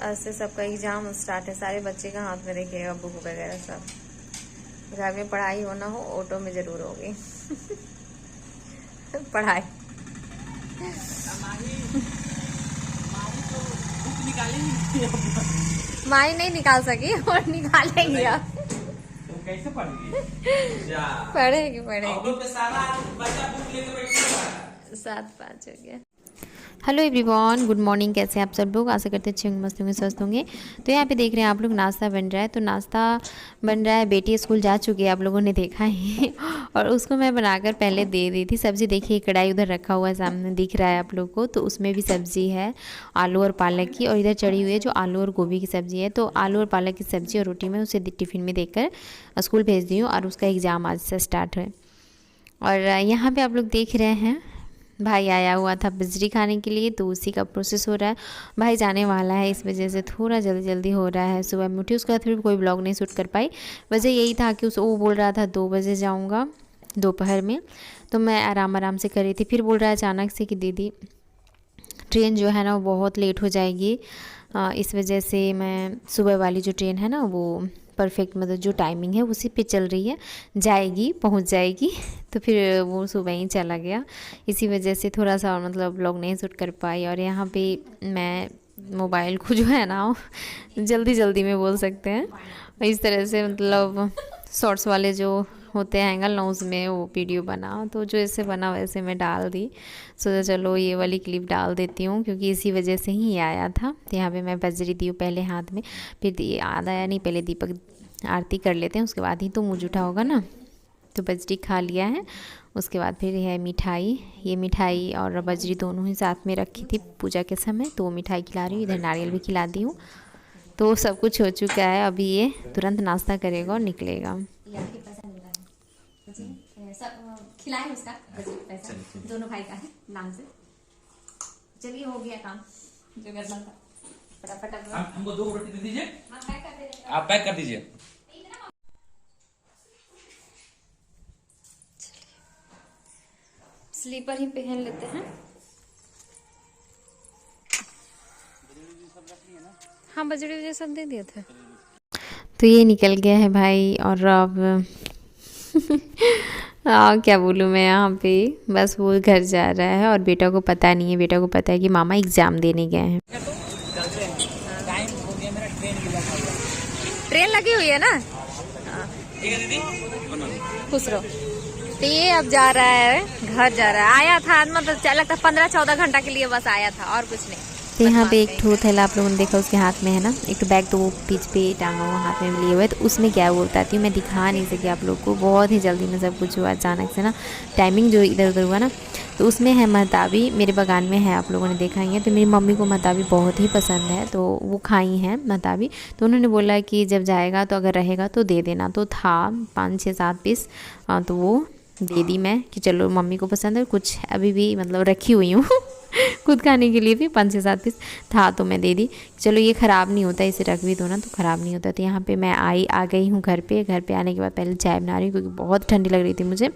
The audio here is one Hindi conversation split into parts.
आज से सबका एग्जाम स्टार्ट है। सारे बच्चे का हाथ में देखिएगा बुक वगैरह सब। घर में पढ़ाई हो ना हो, ऑटो में जरूर होगी पढ़ाई। माही नहीं निकाल सकी और निकालेंगी अब। कैसे पढ़ेगी? पढ़ेगी पढ़ेगी। पे सारा बच्चा बुक लेके बैठा 7-5 हो गया। Hello everyone, good morning. कैसे हैं आप सब लोग? आशा करते अच्छे होंगे, मस्त होंगे, स्वस्थ होंगे। तो यहाँ पे देख रहे हैं आप लोग नाश्ता बन रहा है। तो नाश्ता बन रहा है, बेटी स्कूल जा चुकी है, आप लोगों ने देखा ही और उसको मैं बनाकर पहले दे दी थी। सब्ज़ी देखिए, कढ़ाई उधर रखा हुआ है, सामने दिख रहा है आप लोग को। तो उसमें भी सब्ज़ी है आलू और पालक की, और इधर चढ़ी हुई है जो आलू और गोभी की सब्ज़ी है। तो आलू और पालक की सब्ज़ी और रोटी में उसे टिफ़िन में देकर स्कूल भेज दी हूँ, और उसका एग्ज़ाम आज से स्टार्ट है। और यहाँ पर आप लोग देख रहे हैं भाई आया हुआ था बजरी खाने के लिए, तो उसी का प्रोसेस हो रहा है। भाई जाने वाला है, इस वजह से थोड़ा जल्दी जल्दी हो रहा है। सुबह में उठी, उसके बाद फिर कोई ब्लॉग नहीं शूट कर पाई। वजह यही था कि वो बोल रहा था 2 बजे जाऊंगा दोपहर में, तो मैं आराम आराम से कर रही थी। फिर बोल रहा है अचानक से कि दीदी ट्रेन जो है ना वो बहुत लेट हो जाएगी, इस वजह से मैं सुबह वाली जो ट्रेन है ना वो परफेक्ट, मतलब जो टाइमिंग है उसी पे चल रही है, जाएगी, पहुंच जाएगी। तो फिर वो सुबह ही चला गया। इसी वजह से थोड़ा सा मतलब व्लॉग नहीं शूट कर पाई। और यहाँ पे मैं मोबाइल को जो है ना जल्दी जल्दी में बोल सकते हैं, इस तरह से मतलब शॉर्ट्स वाले जो होते हैं एंगल ना, उसमें वो वीडियो बना, तो जो ऐसे बना वैसे मैं डाल दी। सोचा चलो ये वाली क्लिप डाल देती हूँ, क्योंकि इसी वजह से ही आया था। तो यहाँ पे मैं बजरी दी हूँ पहले हाथ में, फिर याद आया नहीं पहले दीपक आरती कर लेते हैं, उसके बाद ही तो मुँह जूठा होगा ना। तो बजरी खा लिया है, उसके बाद फिर है मिठाई। ये मिठाई और बजरी दोनों ही साथ में रखी थी पूजा के समय, तो वो मिठाई खिला रही हूँ, इधर नारियल भी खिला दी हूँ। तो सब कुछ हो चुका है, अभी ये तुरंत नाश्ता करेगा और निकलेगा। सब खिलाए उसका पैसा दोनों भाई का है नाम से। चलिए हो गया काम जो करना था, फटाफट। हमको 2 रोटी दे दीजिए। हाँ, पैक कर दीजिए। आप पैक कर दीजिए। स्लीपर ही पहन लेते हैं। हाँ, बजड़ी वजह सब दे दिए थे। तो ये निकल गया है भाई, और अब क्या बोलूँ मैं, यहाँ पे बस वो घर जा रहा है, और बेटा को पता नहीं है। बेटा को पता है कि मामा एग्ज़ाम देने गए हैं। ट्रेन लगी हुई है ना, खुश रहो। तो ये अब जा रहा है, घर जा रहा है। आया था मतलब लगता 15-14 घंटा के लिए बस आया था, और कुछ नहीं। तो यहाँ पे एक ठो थैला आप लोगों ने देखा, उसके हाथ में है ना एक तो बैग, तो वो पीछ पे टांगा हुआ हाथ में लिए हुए। तो उसमें क्या है वो बताती हूँ, मैं दिखा नहीं सकी आप लोग को, बहुत ही जल्दी में सब कुछ हुआ अचानक से ना, टाइमिंग जो इधर उधर हुआ ना। तो उसमें है महताबी, मेरे बागान में है, आप लोगों ने देखा ही है। तो मेरी मम्मी को महताबी बहुत ही पसंद है, तो वो खाई हैं महताबी। तो उन्होंने बोला कि जब जाएगा तो अगर रहेगा तो दे देना। तो था 5-6-7 पीस, तो वो दे दी मैं कि चलो मम्मी को पसंद है। कुछ अभी भी मतलब रखी हुई हूँ खुद खाने के लिए भी 5-6-7 पीस था, तो मैं दे दी। चलो ये ख़राब नहीं होता, इसे रख भी दो ना तो ख़राब नहीं होता। तो यहाँ पे मैं आ गई हूँ घर पे। घर पे आने के बाद पहले चाय बना रही हूँ, क्योंकि बहुत ठंडी लग रही थी मुझे,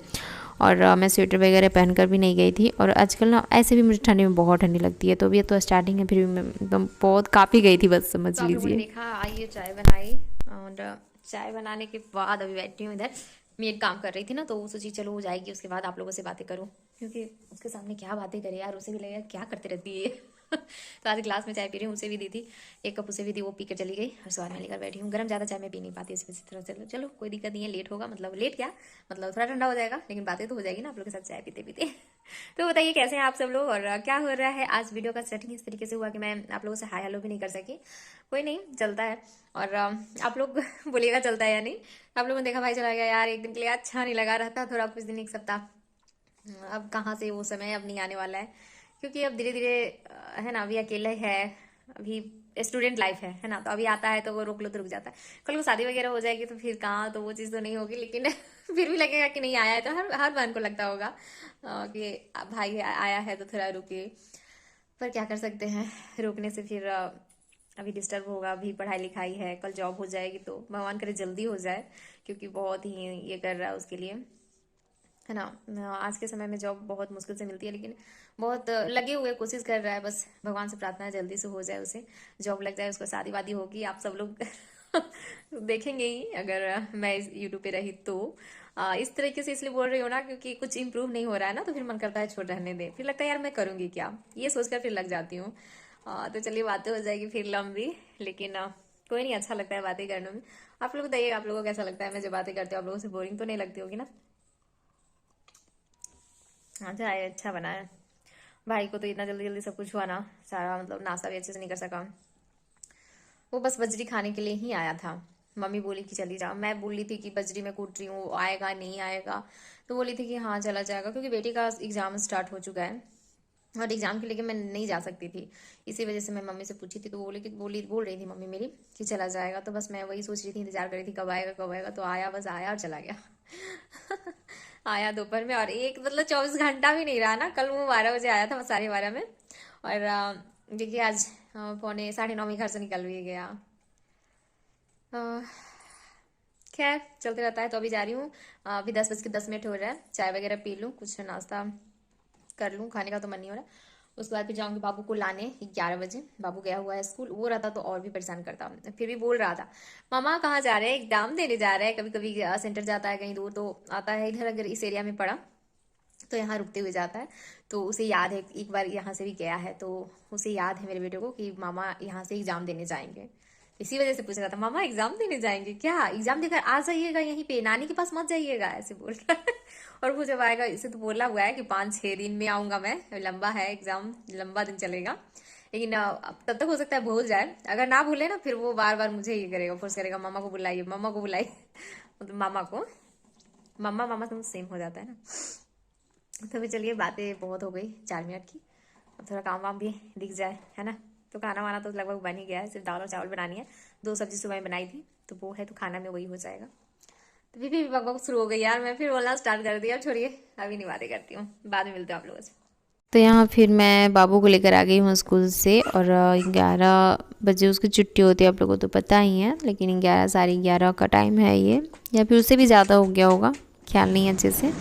और मैं स्वेटर वगैरह पहनकर भी नहीं गई थी। और आजकल ना ऐसे भी मुझे ठंडी में बहुत ठंडी लगती है। तो अभी तो स्टार्टिंग है, फिर भी मैं एकदम बहुत काफ़ी गई थी, बस समझ लीजिए। देखा, आइए चाय बनाई, और चाय बनाने के बाद अभी बैठी हूँ इधर। मेड काम कर रही थी ना, तो वो सोची चलो हो जाएगी, उसके बाद आप लोगों से बातें करूँ, क्योंकि उसके सामने क्या बातें करे यार, उसे भी लगेगा क्या करते रहती है तो आज ग्लास में चाय पी रही हूँ, उसे भी दी थी, 1 कप उसे भी दी, वो पी कर चली गई। और स्वाद में लेकर बैठी हूँ। गर्म ज़्यादा चाय मैं पी नहीं पाती, इस वजह से चलो कोई दिक्कत नहीं है। लेट होगा, मतलब लेट क्या, मतलब थोड़ा ठंडा हो जाएगा, लेकिन बातें तो हो जाएगी ना आप लोग के साथ चाय पीते पीते तो बताइए कैसे हैं आप सब लोग, और क्या हो रहा है। आज वीडियो का सेटिंग इस तरीके से हुआ कि मैं आप लोगों से हाय हेलो भी नहीं कर सकी। कोई नहीं, चलता है। और आप लोग बोलिएगा चलता है या नहीं। आप लोगों ने देखा भाई चला गया यार, एक दिन के लिए अच्छा नहीं लगा, रहता थोड़ा कुछ दिन, 1 सप्ताह। अब कहाँ से वो समय अब नहीं आने वाला है, क्योंकि अब धीरे धीरे है ना, अभी अकेले है, अभी स्टूडेंट लाइफ है ना। तो अभी आता है तो वो रोक लो तो रुक जाता है। कल को शादी वगैरह हो जाएगी तो फिर कहाँ, तो वो चीज़ तो नहीं होगी, लेकिन फिर भी लगेगा कि नहीं आया है। तो हर बहन को लगता होगा कि भाई आया है तो थोड़ा रुके, पर क्या कर सकते हैं, रोकने से फिर अभी डिस्टर्ब होगा। अभी पढ़ाई लिखाई है, कल जॉब हो जाएगी, तो भगवान करे जल्दी हो जाए, क्योंकि बहुत ही ये कर रहा है उसके लिए। है ना। आज के समय में जॉब बहुत मुश्किल से मिलती है, लेकिन बहुत लगे हुए कोशिश कर रहा है। बस भगवान से प्रार्थना है जल्दी से हो जाए, उसे जॉब लग जाए, उसको शादी वादी होगी। आप सब लोग देखेंगे ही अगर मैं इस यूट्यूब पे रही तो। इस तरीके से इसलिए बोल रही हूँ ना, क्योंकि कुछ इंप्रूव नहीं हो रहा है ना, तो फिर मन करता है छोड़ रहने दे। फिर लगता है यार मैं करूँगी क्या, ये सोचकर फिर लग जाती हूँ। तो चलिए बातें हो जाएगी फिर लंबी, लेकिन कोई नहीं, अच्छा लगता है बातें करने में। आप लोग बताइए, आप लोगों को कैसा लगता है मैं जो बातें करती हूँ? आप लोगों से बोरिंग तो नहीं लगती होगी ना? हाँ, चाय अच्छा बना है। भाई को तो इतना जल्दी जल्दी सब कुछ हुआ ना, सारा मतलब नाश्ता भी अच्छे से नहीं कर सका। वो बस बजरी खाने के लिए ही आया था। मम्मी बोली कि चली जाओ, मैं बोली थी कि बजरी में कूट रही हूँ, आएगा नहीं आएगा, तो बोली थी कि हाँ चला जाएगा, क्योंकि बेटी का एग्जाम स्टार्ट हो चुका है और एग्जाम के लिए मैं नहीं जा सकती थी। इसी वजह से मैं मम्मी से पूछी थी, तो बोल रही थी मम्मी मेरी कि चला जाएगा। तो बस मैं वही सोच रही थी, इंतजार कर रही थी कब आएगा कब आएगा। तो आया, बस आया और चला गया। आया दोपहर में, और एक मतलब 24 घंटा भी नहीं रहा ना। कल वो 12 बजे आया था, बस 12:30 में। और देखिए आज पौने 9:30 में घर से निकल भी गया। अ, खैर चलते रहता है। तो अभी जा रही हूँ, अभी 10:10 हो रहा है। चाय वगैरह पी लूँ, कुछ नाश्ता कर लूँ, खाने का तो मन नहीं हो रहा। उसके बाद फिर जाऊंगी बाबू को लाने 11 बजे। बाबू गया हुआ है स्कूल, वो रहता तो और भी परेशान करता। फिर भी बोल रहा था मामा कहाँ जा रहे हैं, एग्जाम देने जा रहे हैं। कभी कभी सेंटर जाता है कहीं दूर, तो आता है इधर, अगर इस एरिया में पड़ा तो यहाँ रुकते हुए जाता है। तो उसे याद है, एक बार यहाँ से भी गया है, तो उसे याद है मेरे बेटे को कि मामा यहाँ से एग्जाम देने जाएंगे। इसी वजह से पूछ रहा था मामा एग्जाम देने जाएंगे क्या, एग्जाम देकर आ जाइएगा यहीं पे, नानी के पास मत जाइएगा, ऐसे बोल रहा है। और वो जब आएगा, इसे तो बोला हुआ है कि 5-6 दिन में आऊंगा मैं, लंबा है एग्जाम, लंबा दिन चलेगा। लेकिन तब तक हो सकता है भूल जाए। अगर ना भूले ना, फिर वो बार बार मुझे ये करेगा, फोर्स करेगा, मामा को बुलाइए मामा को बुलाइए। मतलब मामा को, मम्मा मामा तो सेम हो जाता है ना। तो फिर चलिए, बातें बहुत हो गई 4 मिनट की। अब थोड़ा काम वाम भी दिख जाए, है ना। तो खाना वाना तो लगभग बन ही गया है, सिर्फ दाल और चावल बनानी है। 2 सब्जी सुबह में बनाई थी, तो वो है, तो खाना में वही हो जाएगा। तो भी बकबक शुरू हो गई यार, मैं फिर बोलना स्टार्ट कर दिया। छोड़िए, अभी नहीं बातें करती हूँ, बाद में मिलते हैं आप लोगों से। तो यहाँ फिर मैं बाबू को लेकर आ गई हूँ स्कूल से, और 11 बजे उसकी छुट्टी होती है, आप लोगों को तो पता ही है। लेकिन 11, 11:30 का टाइम है ये, या फिर उससे भी ज़्यादा हो गया होगा, ख्याल नहीं है अच्छे से,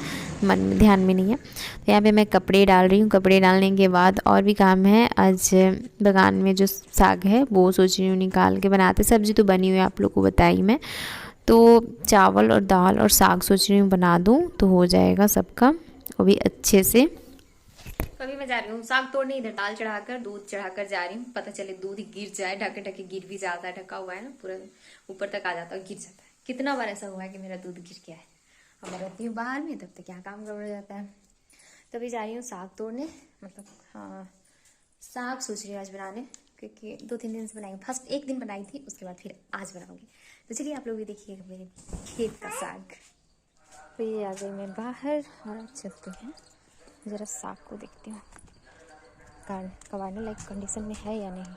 मन में ध्यान में नहीं है। तो यहाँ पे मैं कपड़े डाल रही हूँ। कपड़े डालने के बाद और भी काम है। आज बगान में जो साग है वो सोच रही हूँ निकाल के बनाते। सब्ज़ी तो बनी हुई है, आप लोग को बताई मैं। तो चावल और दाल और साग सोच रही हूँ बना दूँ, तो हो जाएगा सबका, वो भी अच्छे से। तो अभी मैं जा रही हूँ साग तोड़ने, इधर दाल चढ़ाकर दूध चढ़ाकर जा रही हूँ। पता चले दूध गिर जाए, ढके ढके गिर भी जाता है, ढका हुआ है ना, पूरा ऊपर तक आ जाता है, गिर जाता है। कितना बार ऐसा हुआ है कि मेरा दूध गिर गया है। अब मैं रहती हूँ बाहर में, तब तक क्या काम गड़बड़ जाता है। तो अभी जा रही हूँ साग तोड़ने, मतलब हाँ साग सोच रही हूँ आज बनाने, क्योंकि 2-3 दिन से बनाई। फर्स्ट एक दिन बनाई थी, उसके बाद फिर आज बनाऊंगी। तो चलिए आप लोग भी देखिएगा मेरे खेत का साग। तो ये आ गई मैं बाहर, और चलते हैं ज़रा साग को देखती हूँ कबाड़ने लाइक कंडीशन में है या नहीं।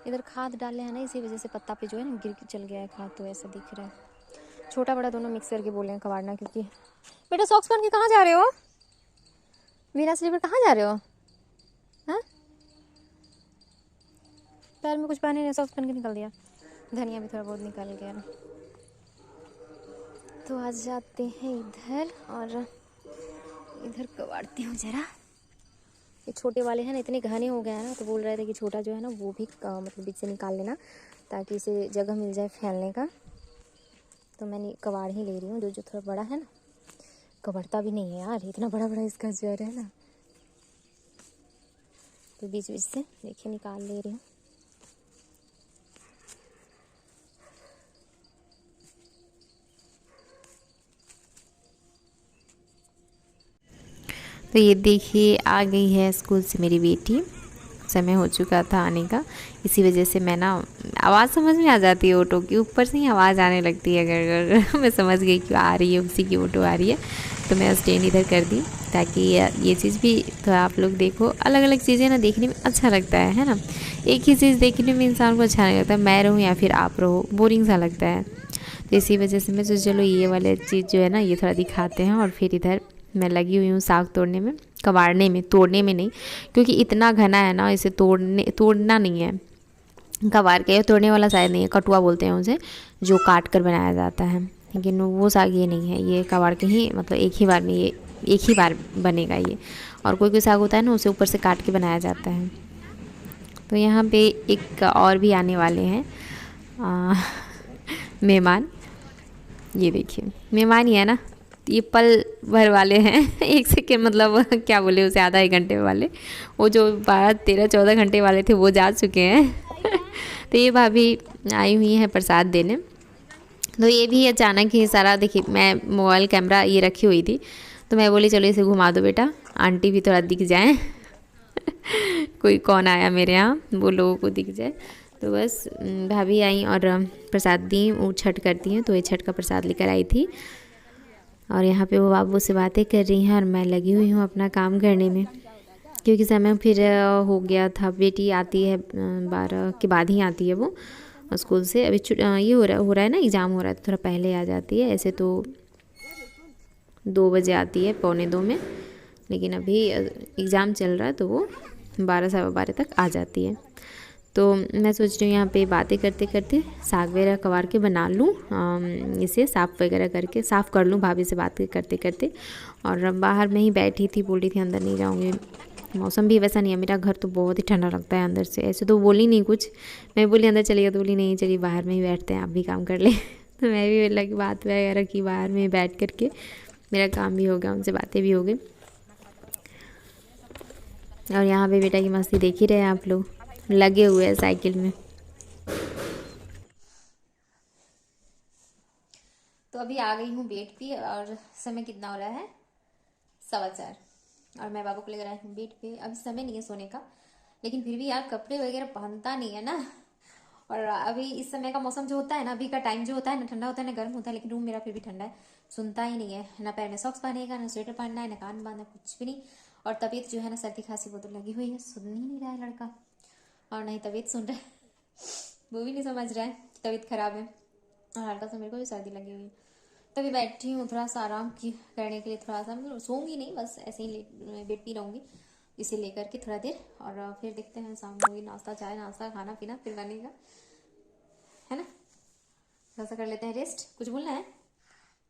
इधर खाद डाले हैं ना, इसी वजह से पत्ता पे जो है ना गिर के चल गया है खाद, तो ऐसा दिख रहा है। छोटा बड़ा दोनों मिक्स करके बोले हैं कबाड़ना, क्योंकि बेटा सॉक्स पहन के कहाँ जा रहे हो, मेरा स्लीपर कहाँ जा रहे हो, हाँ पैर में कुछ पहने नहीं, सॉक्स पहन के निकल दिया। धनिया भी थोड़ा बहुत निकल गया। तो आज जाते हैं इधर, और इधर कबाड़ती हूँ जरा। ये छोटे वाले हैं ना, इतने घने हो गए हैं ना, तो बोल रहे थे कि छोटा जो है ना वो भी मतलब बीच से निकाल लेना, ताकि इसे जगह मिल जाए फैलने का। तो मैंने कबाड़ ही ले रही हूँ, जो थोड़ा बड़ा है ना। कबाड़ता भी नहीं है यार, इतना बड़ा बड़ा इसका जड़ है ना, तो बीच बीच से देखिए निकाल ले रही हूँ। तो ये देखिए आ गई है स्कूल से मेरी बेटी, समय हो चुका था आने का। इसी वजह से मैं ना, आवाज़ समझ में आ जाती है ऑटो की, ऊपर से ही आवाज़ आने लगती है अगर मैं समझ गई कि आ रही है, उसी की ऑटो आ रही है। तो मैं स्टैंड इधर कर दी, ताकि ये चीज़ भी तो आप लोग देखो। अलग अलग चीज़ें ना देखने में अच्छा लगता है ना। एक ही चीज़ देखने में इंसान को अच्छा नहीं लगता, मैं रहूँ या फिर आप रहो, बोरिंग सा लगता है। तो इसी वजह से मैं सोचा चलो ये वाले चीज़ जो है ना ये थोड़ा दिखाते हैं। और फिर इधर मैं लगी हुई हूँ साग तोड़ने में, कबाड़ने में, तोड़ने में नहीं, क्योंकि इतना घना है ना, इसे तोड़ना नहीं है। कबाड़ के तोड़ने वाला शायद नहीं है, कटुआ बोलते हैं उसे, जो काट कर बनाया जाता है। लेकिन वो साग ये नहीं है, ये कबाड़ के ही मतलब एक ही बार में ये एक ही बार बनेगा ये। और कोई कोई साग होता है ना उसे ऊपर से काट के बनाया जाता है। तो यहाँ पे एक और भी आने वाले हैं मेहमान। ये देखिए मेहमान ही है ना, ये पल भर वाले हैं एक सेकेंड मतलब क्या बोले उसे, आधा 1 घंटे वाले। वो जो 12, 13, 14 घंटे वाले थे वो जा चुके हैं तो ये भाभी आई हुई हैं प्रसाद देने। तो ये भी अचानक ही सारा, देखिए मैं मोबाइल कैमरा ये रखी हुई थी तो मैं बोली चलो इसे घुमा दो बेटा, आंटी भी थोड़ा दिख जाए कोई कौन आया मेरे यहाँ वो लोगों को दिख जाए। तो बस भाभी आई और प्रसाद दी, वो छठ करती हैं तो ये छठ का प्रसाद लेकर आई थी। और यहाँ पे वो बाबू से बातें कर रही हैं और मैं लगी हुई हूँ अपना काम करने में, क्योंकि समय फिर हो गया था। बेटी आती है 12 के बाद ही आती है वो स्कूल से। अभी ये हो रहा है ना, एग्ज़ाम हो रहा है तो थोड़ा पहले आ जाती है। ऐसे तो 2 बजे आती है, 1:45 में, लेकिन अभी एग्ज़ाम चल रहा है तो वो 12, 12:15 तक आ जाती है। तो मैं सोच रही हूँ यहाँ पे बातें करते करते साग वगैरह कबार के बना लूँ, इसे साफ़ वगैरह करके साफ़ कर लूँ भाभी से बात करते करते। और बाहर में ही बैठी थी, बोल रही थी अंदर नहीं जाऊँगी, मौसम भी वैसा नहीं है। मेरा घर तो बहुत ही ठंडा लगता है अंदर से। ऐसे तो बोली नहीं कुछ, मैं बोली अंदर चलिए तो बोली नहीं चलिए बाहर में ही बैठते हैं, आप भी काम कर ले तो मैं भी लगी बात वगैरह की, बाहर में बैठ करके मेरा काम भी हो गया, उनसे बातें भी हो गई। और यहाँ पे बेटा की मस्ती देख ही रहे हैं आप लोग, लगे हुए हैं साइकिल में। तो अभी आ गई हूँ बेड पे और समय कितना हो रहा है, 4:15, और मैं बाबू को लेकर आई हूँ बेड पे। अभी समय नहीं है सोने का, लेकिन फिर भी यार कपड़े वगैरह पहनता नहीं है ना। और अभी इस समय का मौसम जो होता है ना, अभी का टाइम जो होता है ना, ठंडा होता है ना गर्म होता है, लेकिन रूम मेरा फिर भी ठंडा है, सुनता ही नहीं है। ना पैर में सॉक्स पहनेगा, ना स्वेटर पहनना है, ना कान बांधना, कुछ भी नहीं। और तबीयत जो है ना, सर्दी खांसी वो तो लगी हुई है, सुन ही नहीं रहा है लड़का, और नहीं तबीयत सुन रहा है वो भी नहीं समझ रहा है तबीयत खराब है। और हल्का सा मेरे को भी सर्दी लगी हुई है। तभी बैठी हूँ थोड़ा सा आराम करने के लिए, थोड़ा सा मतलब सोऊंगी नहीं, बस ऐसे ही बैठी रहूँगी इसे लेकर के थोड़ा देर। और फिर देखते हैं शाम को नाश्ता, चाय नाश्ता, खाना पीना फिर बनेगा, है ना। थोड़ा सा कर लेते हैं रेस्ट। कुछ बोलना है,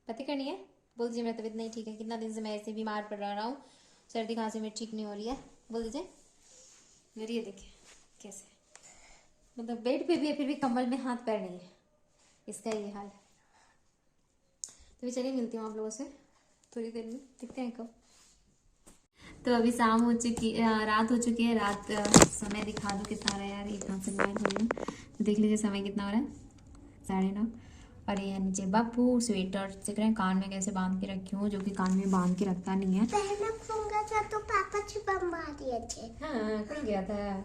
बातें करनी है, बोल दीजिए मेरा तबीयत नहीं ठीक है, कितना दिन से मैं ऐसे बीमार पड़ रहा हूँ, सर्दी खांसी में ठीक नहीं हो रही है, बोल दीजिए। मेरी ये देखिए कैसे, मतलब बेड पे भी है फिर भी कम्बल में हाथ पैर नहीं है, इसका ये हाल है। तो चलिए मिलती हूँ आप लोगों से थोड़ी देर में, दिखते हैं कब। तो अभी शाम हो चुकी, रात हो चुकी है। रात समय दिखा दो कितना रहा है यार, इतना से मोबाइल हो रही है, देख लीजिए समय कितना हो रहा है, 9:30। और ये नीचे बापू स्वेटर देख रहे हैं, कान में कैसे बांध के रखी हूँ, जो कि कान में बांध के रखता नहीं है। तो पापा हाँ, खुल गया था।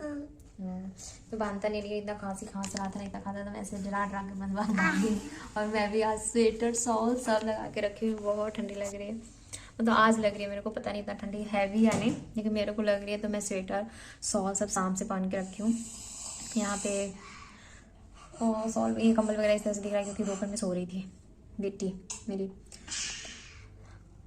तो बांधता नहीं रही, इतना खांसी खांस रहा था, नहीं इतना खाता था, मैं ऐसे डरा डरा के बांध दी। और मैं भी आज स्वेटर शॉल सब लगा के रखी हूँ, बहुत ठंडी लग रही है। मतलब आज लग रही है, मेरे को पता नहीं इतना ठंडी है भी या नहीं, लेकिन मेरे को लग रही है। तो मैं स्वेटर शॉल सब शाम से पहन के रखी हूँ। यहाँ पे शॉल, ये कंबल वगैरह इस तरह से दिख रहा है क्योंकि दोपहर में सो रही थी बेटी मेरी।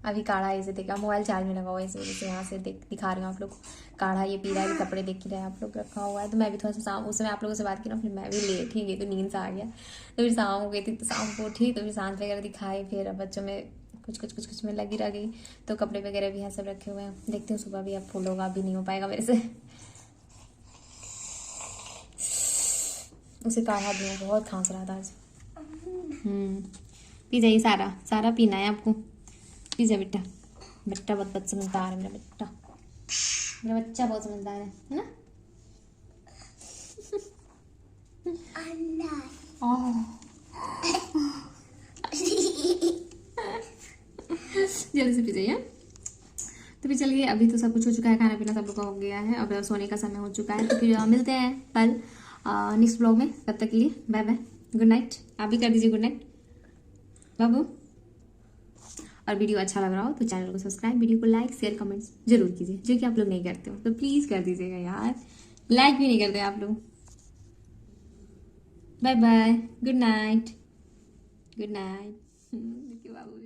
अभी काढ़ा इसे देखा, मोबाइल चार्ज में लगा हुआ है इस वजह से यहाँ से दिखा रही हूँ आप लोग। काढ़ा ये पी रहा है, कपड़े देख ही रहे हैं आप लोग, रखा हुआ है। तो मैं भी थोड़ा सा शाम, उस समय आप लोगों से बात की ना, फिर मैं भी लेट ही गई तो नींद से आ गया। तो फिर शाम हो गई थी, तो शाम को उठी तो फिर सांस वगैरह दिखाई, फिर बच्चों में कुछ में लगी रह गई। तो कपड़े वगैरह भी यहाँ सब रखे हुए हैं, देखती हूँ सुबह भी अब फुल होगा, अभी नहीं हो पाएगा मेरे से। उसे काढ़ा दिया, बहुत खांस रहा था आज। पी जाइए, सारा पीना है आपको, पी जा बेटा। बेटा बहुत समझदार है मेरा बेटा, मेरा बच्चा बहुत समझदार है ना। जल्दी से पी जाइए। तो फिर चलिए, अभी तो सब कुछ हो चुका है, खाना पीना सब लोग का हो गया है, अब सोने का समय हो चुका है। तो फिर मिलते हैं कल नेक्स्ट ब्लॉग में। तब तक के लिए बाय बाय, गुड नाइट। आप भी कर दीजिए गुड नाइट बाबू। और वीडियो अच्छा लग रहा हो तो चैनल को सब्सक्राइब, वीडियो को लाइक शेयर कमेंट्स जरूर कीजिए, जो कि आप लोग नहीं करते हो तो प्लीज़ कर दीजिएगा यार, लाइक भी नहीं करते आप लोग। Bye bye, good night, good night बाबू।